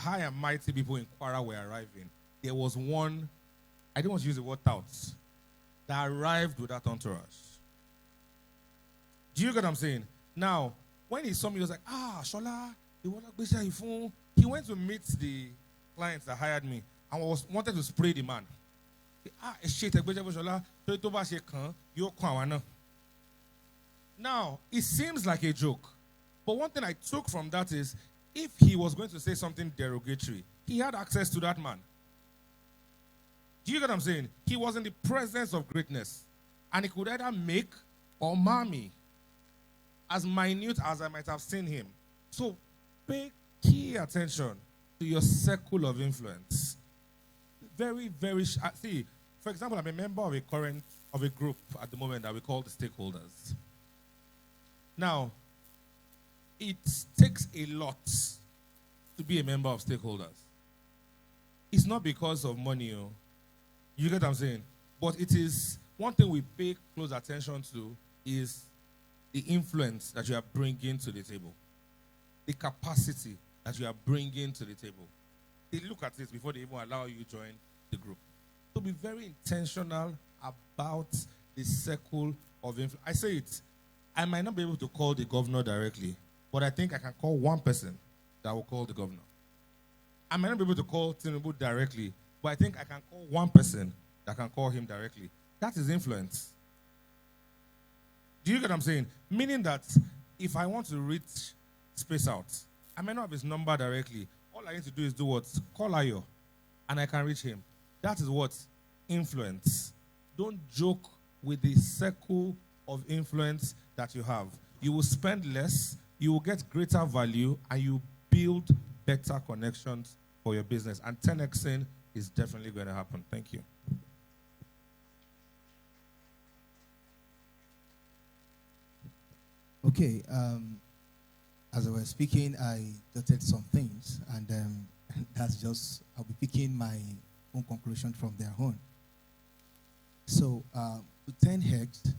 high and mighty people in Kwara were arriving, there was one, I don't want to use the word touts, that arrived with that entourage. Do you get what I'm saying? Now, when he saw me, he was like, Shola, he went to meet the clients that hired me and wanted to spray the man. Now, it seems like a joke. But one thing I took from that is, if he was going to say something derogatory, he had access to that man. Do you get what I'm saying? He was in the presence of greatness. And he could either make or mar me, as minute as I might have seen him. So, pay key attention to your circle of influence. Very, very... See, for example, I'm a member of a group at the moment that we call the stakeholders. Now, it takes a lot to be a member of stakeholders. It's not because of money, you get what I'm saying? But it is, one thing we pay close attention to is the influence that you are bringing to the table. The capacity that you are bringing to the table. They look at it before they even allow you to join the group. So be very intentional about the circle of influence. I say it, I might not be able to call the governor directly, but I think I can call one person that will call the governor. I might not be able to call Tinubu directly, but I think I can call one person that can call him directly. That is influence. Do you get what I'm saying? Meaning that if I want to reach Space Out, I may not have his number directly. All I need to do is do what? Call Ayo, and I can reach him. That is what? Influence. Don't joke with the circle of influence that you have. You will spend less, you will get greater value, and you build better connections for your business. And 10xing is definitely going to happen. Thank you. Okay. As I was speaking, I jotted some things, and that's just, I'll be picking my own conclusion from their own. So, to 10x,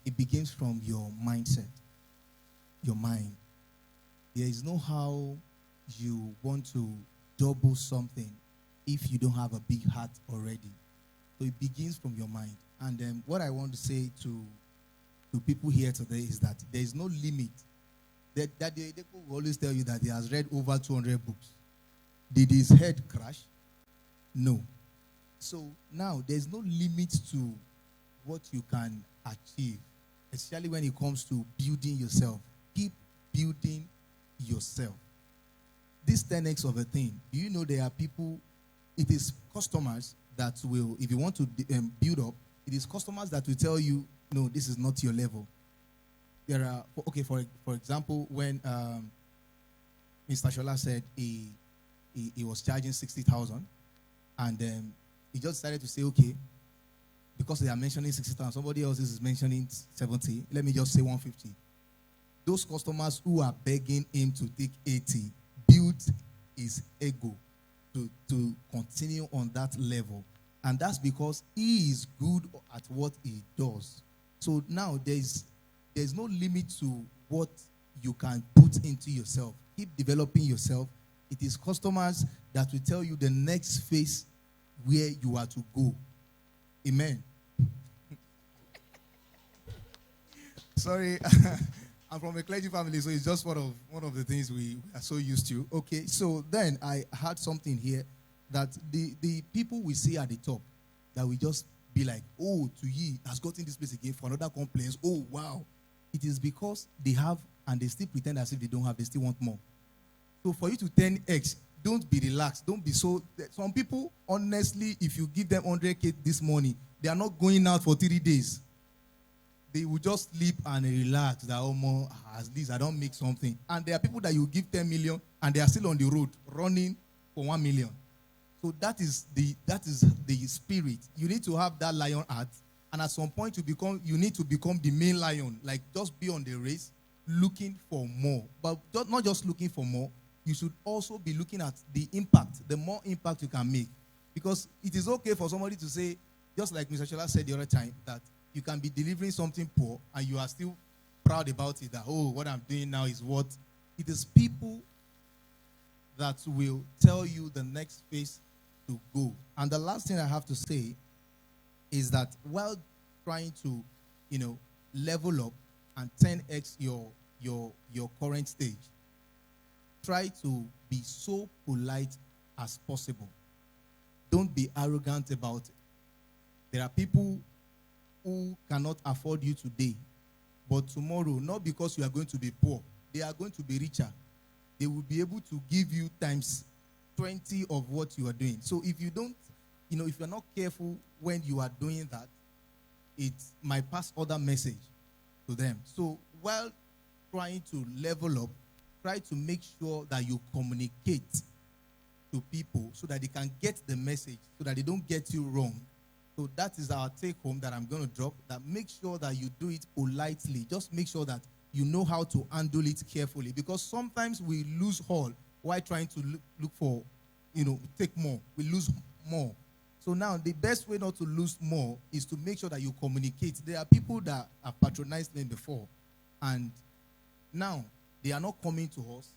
it begins from your mindset, your mind. There is no how you want to double something if you don't have a big heart already. So it begins from your mind. And what I want to say to people here today is that there is no limit. They will always tell you that he has read over 200 books. Did his head crash? No. So now there's no limit to what you can achieve, especially when it comes to building yourself. Keep building yourself. This 10x of a thing, do you know there are people, it is customers that will, if you want to build up, it is customers that will tell you, no, this is not your level. There are, okay, for example, when Mr. Shola said he was charging 60,000, and he just decided to say, okay, because they are mentioning 60,000, somebody else is mentioning 70, let me just say 150. Those customers who are begging him to take 80 build his ego to continue on that level. And that's because he is good at what he does. So now there's no limit to what you can put into yourself. Keep developing yourself. It is customers that will tell you the next phase where you are to go. Amen. Sorry, I'm from a clergy family, so it's just one of the things we are so used to. Okay, so then I had something here that the people we see at the top, that we just be like, oh, Tuyi has gotten this place again for another complaint. Oh, wow. It is because they have, and they still pretend as if they don't have, they still want more. So for you to 10x, don't be relaxed. Don't be so. Some people, honestly, if you give them 100K this morning, they are not going out for 3 days. They will just sleep and relax. That, oh, more, at least I don't make something. And there are people that you give 10 million and they are still on the road running for 1 million. So that is the spirit. You need to have that lion heart, and at some point you need to become the main lion. Like, just be on the race, looking for more. But not just looking for more. You should also be looking at the impact. The more impact you can make, because it is okay for somebody to say, just like Mr. Shola said the other time, that you can be delivering something poor and you are still proud about it. That, oh, what I'm doing now is what. It is people that will tell you the next phase to go. And the last thing I have to say is that while trying to, level up and 10x your current stage, try to be so polite as possible. Don't be arrogant about it. There are people who cannot afford you today, but tomorrow, not because you are going to be poor, they are going to be richer. They will be able to give you times 20 of what you are doing. So if you don't, if you're not careful when you are doing that, it might pass other message to them. So while trying to level up, try to make sure that you communicate to people so that they can get the message, so that they don't get you wrong. So that is our take home that I'm going to drop, that make sure that you do it politely. Just make sure that you know how to handle it carefully, because sometimes we lose all while trying to look for, take more. We lose more. So now the best way not to lose more is to make sure that you communicate. There are people that have patronized me before, and now they are not coming to us.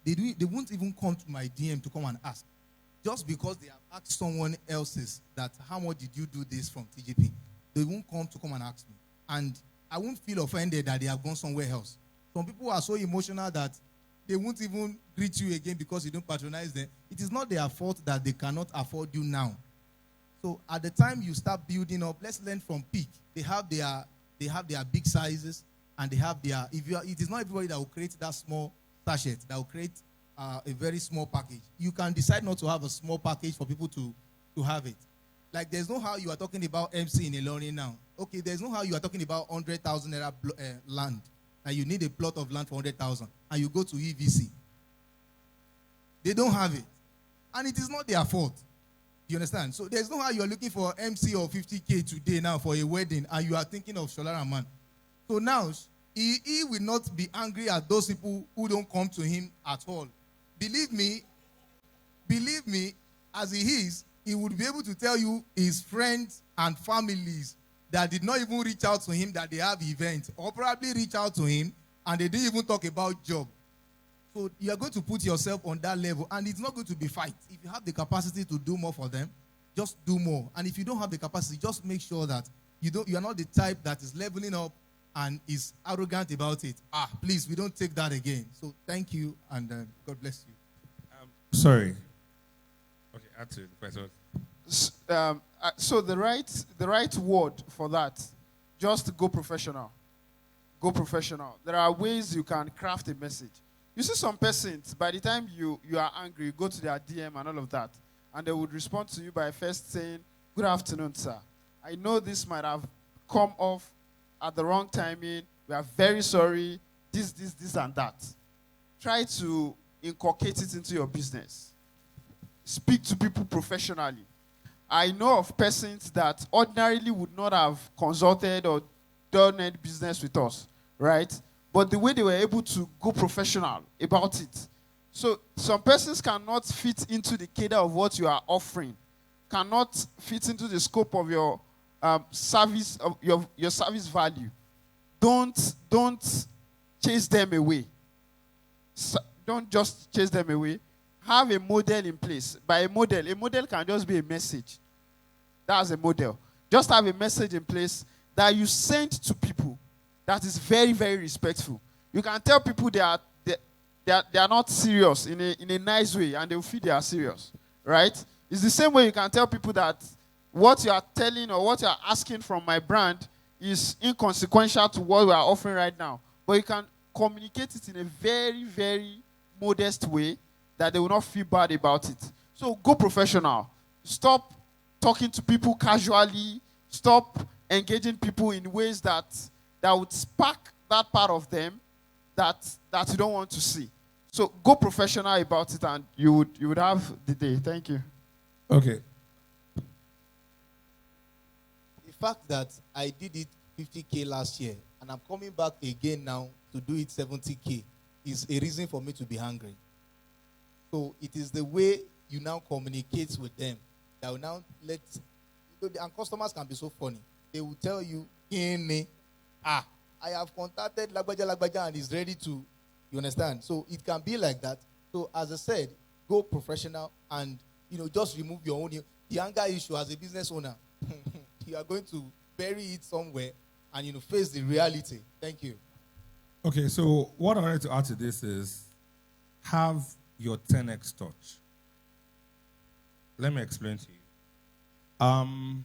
They won't even come to my DM to come and ask. Just because they have asked someone else's that, how much did you do this from TGP? They won't come and ask me. And I won't feel offended that they have gone somewhere else. Some people are so emotional that they won't even greet you again because you don't patronize them. It is not their fault that they cannot afford you now. So at the time you start building up, let's learn from peak. They have their big sizes, and they have their, it is not everybody that will create that small sachet, that will create a very small package. You can decide not to have a small package for people to have it. Like, there's no how you are talking about MC in Ilorin now. Okay, there's no how you are talking about 100,000 naira land, and you need a plot of land for 100,000, and you go to EVC. They don't have it. And it is not their fault. You understand? So there's no how you are looking for MC or 50K today now for a wedding, and you are thinking of Sholara Man. So now, he will not be angry at those people who don't come to him at all. Believe me, as he is, he would be able to tell you his friends and families that did not even reach out to him that they have events, or probably reach out to him and they didn't even talk about job. So you are going to put yourself on that level, and it's not going to be fight. If you have the capacity to do more for them, just do more. And if you don't have the capacity, just make sure that you are not the type that is leveling up and is arrogant about it. Please, we don't take that again. So thank you, and God bless you. Sorry. Okay, add to the question. So the right word for that, just go professional. Go professional. There are ways you can craft a message. You see some persons, by the time you are angry, you go to their DM and all of that, and they would respond to you by first saying, "Good afternoon, sir. I know this might have come off at the wrong timing. We are very sorry. This, and that." Try to inculcate it into your business. Speak to people professionally. I know of persons that ordinarily would not have consulted or done any business with us, right? But the way they were able to go professional about it. So some persons cannot fit into the cadre of what you are offering, cannot fit into the scope of your service, of your service value. Don't chase them away. Don't just chase them away. Have a model in place. By a model can just be a message. That's a model. Just have a message in place that you send to people that is very, very respectful. You can tell people they are not serious in a nice way, and they will feel they are serious, right? It's the same way you can tell people that what you are telling or what you are asking from my brand is inconsequential to what we are offering right now. But you can communicate it in a very, very modest way that they will not feel bad about it. So go professional. Stop talking to people casually. Stop engaging people in ways that would spark that part of them that you don't want to see. So go professional about it, and you would have the day. Thank you. Okay. The fact that I did it 50K last year, and I'm coming back again now to do it 70K, is a reason for me to be hungry. So it is the way you now communicate with them that will now and customers can be so funny. They will tell you, I have contacted Lagbaja and is ready to, you understand? So it can be like that. So as I said, go professional and, just remove your own, the anger issue as a business owner. You are going to bury it somewhere and, face the reality. Thank you. Okay, so what I wanted to add to this is have your 10x touch. Let me explain to you.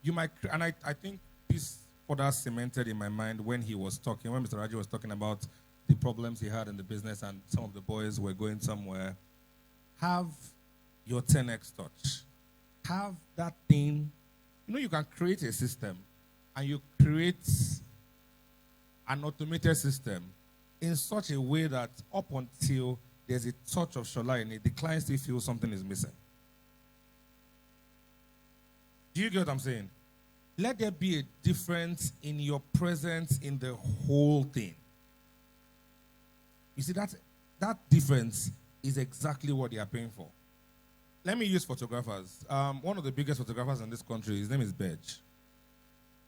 You might, and I think this further cemented in my mind when he was talking, when Mr. Raji was talking about the problems he had in the business and some of the boys were going somewhere. Have your 10x touch. Have that thing. You can create a system and you create an automated system in such a way that up until there's a touch of Shola in it, the client still feels something is missing. Do you get what I'm saying? Let there be a difference in your presence in the whole thing. You see, that difference is exactly what they are paying for. Let me use photographers. One of the biggest photographers in this country, his name is Bedge.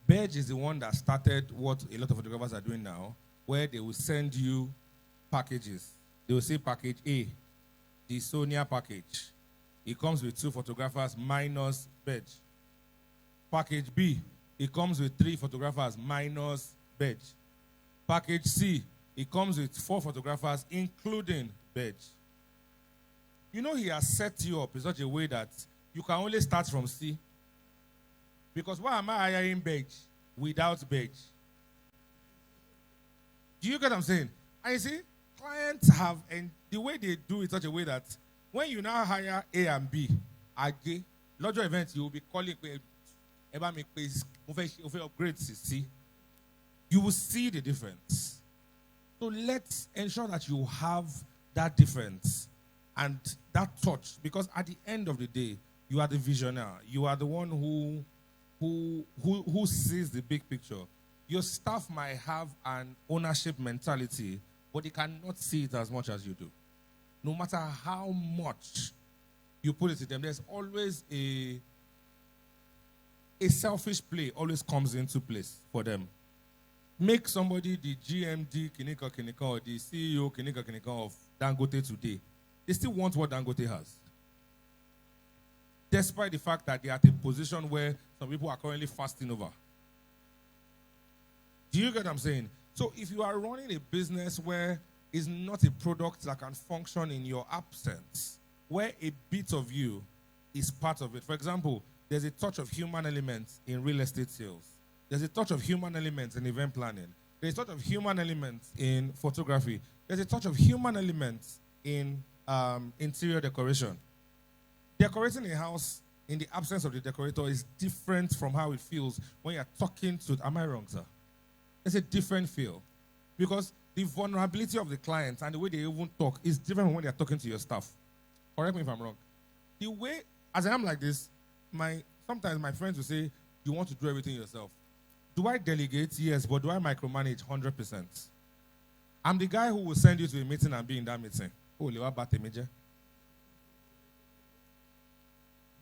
Bedge is the one that started what a lot of photographers are doing now, where they will send you packages. They will say package A, the Sonia package. It comes with 2 photographers minus Bedge. Package B, it comes with 3 photographers minus Bedge. Package C, it comes with 4 photographers including Bedge. He has set you up in such a way that you can only start from C. Because why am I hiring Bedge without Bedge? Do you get what I'm saying? And you see, clients have, and the way they do it such a way that when you now hire A and B, again, larger events, you will be calling, upgrade C. You will see the difference. So let's ensure that you have that difference and that touch, because at the end of the day, you are the visionary. You are the one who sees the big picture. Your staff might have an ownership mentality, but they cannot see it as much as you do. No matter how much you put it to them, there's always a selfish play always comes into place for them. Make somebody the GMD Kinika or the CEO Kinika of Dangote today. They still want what Dangote has. Despite the fact that they are at a position where some people are currently fasting over. Do you get what I'm saying? So if you are running a business where it's not a product that can function in your absence, where a bit of you is part of it. For example, there's a touch of human elements in real estate sales. There's a touch of human elements in event planning. There's a touch of human elements in photography. There's a touch of human elements in interior decoration. Decorating a house in the absence of the decorator is different from how it feels when you're talking to, am I wrong, sir? It's a different feel. Because the vulnerability of the client and the way they even talk is different from when they're talking to your staff. Correct me if I'm wrong. The way, as I am like this, sometimes my friends will say, you want to do everything yourself. Do I delegate? Yes, but do I micromanage 100%? I'm the guy who will send you to a meeting and be in that meeting. Oh, do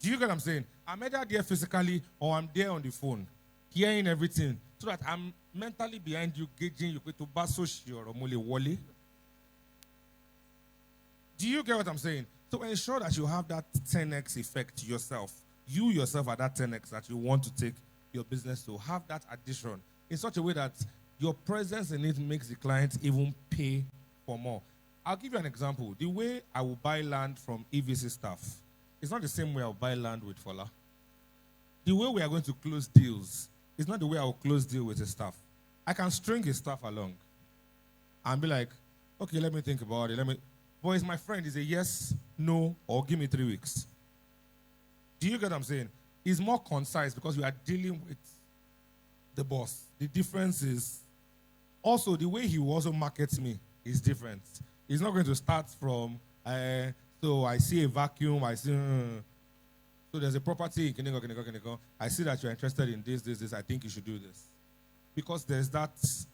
you get what I'm saying? I'm either there physically or I'm there on the phone, hearing everything, so that I'm mentally behind you, gauging you to basoshi or mole wole. Do you get what I'm saying? So ensure that you have that 10x effect yourself. You yourself are that 10x that you want to take your business to. Have that addition in such a way that your presence in it makes the client even pay for more. I'll give you an example. The way I will buy land from EVC staff, it's not the same way I'll buy land with Fola. The way we are going to close deals is not the way I'll close deal with a staff. I can string his staff along and be like, okay, let me think about it. But he's my friend. He's a yes, no, or give me 3 weeks. Do you get what I'm saying? It's more concise because you are dealing with the boss. The difference is also the way he also markets me is different. He's not going to start from, so I see a vacuum, I see, so there's a property in Kiniko. I see that you're interested in this, I think you should do this. Because that's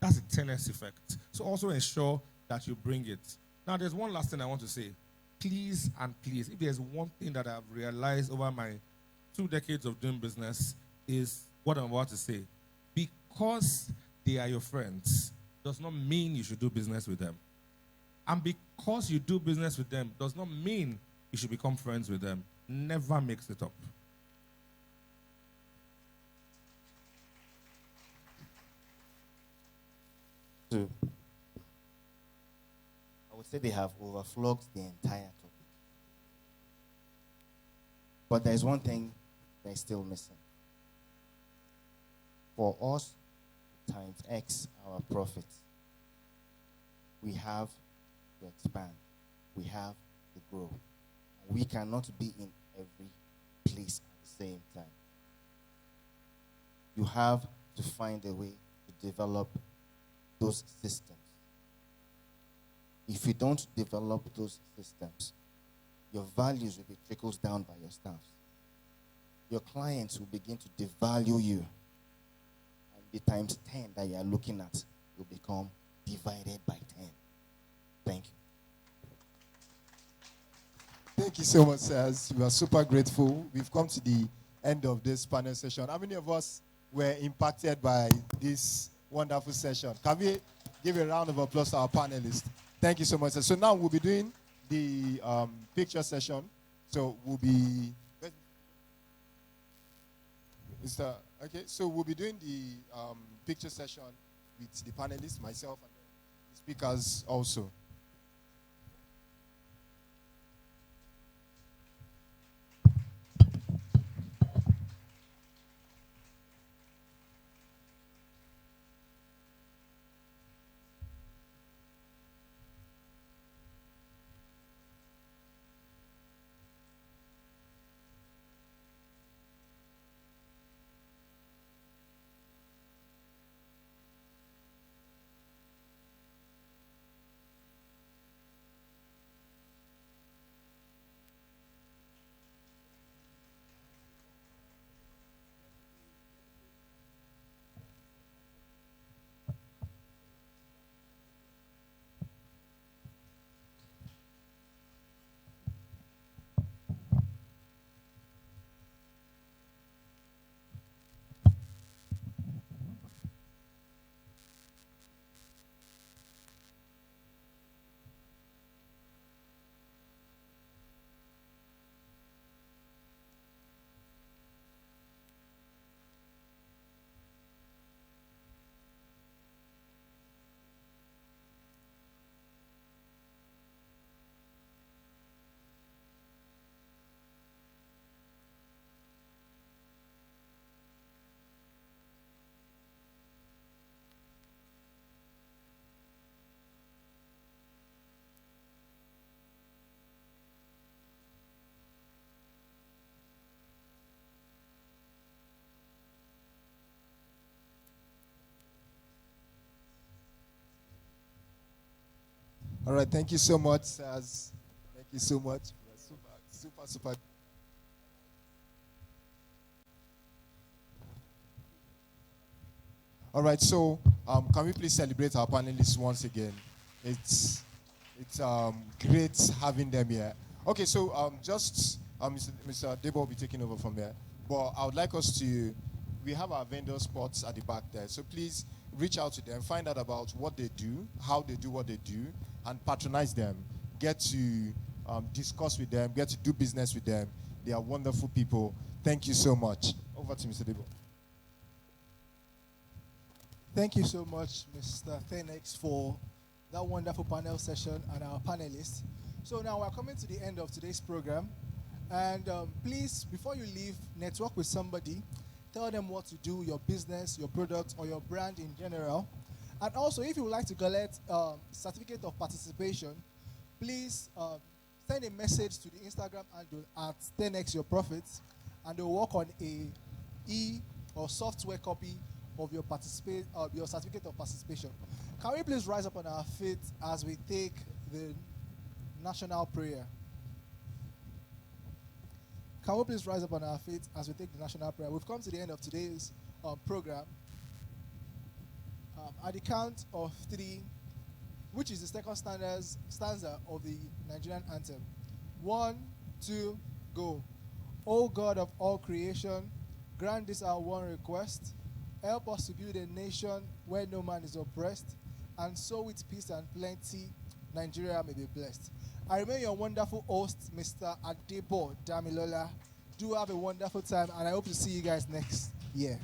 a 10x effect. So also ensure that you bring it. Now, there's one last thing I want to say. Please and please, if there's one thing that I've realized over my 2 decades of doing business is what I'm about to say. Because they are your friends does not mean you should do business with them. And because you do business with them does not mean you should become friends with them. Never mix it up. So, I would say they have overflogged the entire topic. But there's one thing that is still missing. For us, times X our profit, we have to expand. We have to grow. We cannot be in every place at the same time. You have to find a way to develop those systems. If you don't develop those systems, your values will be trickled down by your staff. Your clients will begin to devalue you. And the times 10 that you are looking at will become divided by 10. Thank you. Thank you so much, sirs. We are super grateful. We've come to the end of this panel session. How many of us were impacted by this wonderful session? Can we give a round of applause to our panelists? Thank you so much, sir. So now we'll be doing the picture session. So we'll be... Okay, so we'll be doing the picture session with the panelists, myself, and the speakers also. All right, thank you so much, sirs. Thank you so much. Super. All right, so can we please celebrate our panelists once again? It's great having them here. Okay, so Mr. Debo will be taking over from there. But I would like us to, we have our vendor spots at the back there. So please reach out to them, find out about what they do, how they do what they do, and patronize them. Get to discuss with them, get to do business with them. They are wonderful people. Thank you so much. Over to Mr. Debo. Thank you so much, Mr. Tenex, for that wonderful panel session and our panelists. So now we're coming to the end of today's program. And please, before you leave, network with somebody. Tell them what to do, your business, your product, or your brand in general. And also, if you would like to collect certificate of participation, please send a message to the Instagram handle at 10x your profits, and they'll work on a e or software copy of your your certificate of participation. Can we please rise up on our feet as we take the national prayer? Can we please rise up on our feet as we take the national prayer? We've come to the end of today's program. At the count of 3, which is the second stanza of the Nigerian anthem. 1, 2, go. O God of all creation, grant this our one request. Help us to build a nation where no man is oppressed, and sow with peace and plenty Nigeria may be blessed. I remain your wonderful host, Mr. Adebo Damilola. Do have a wonderful time, and I hope to see you guys next year.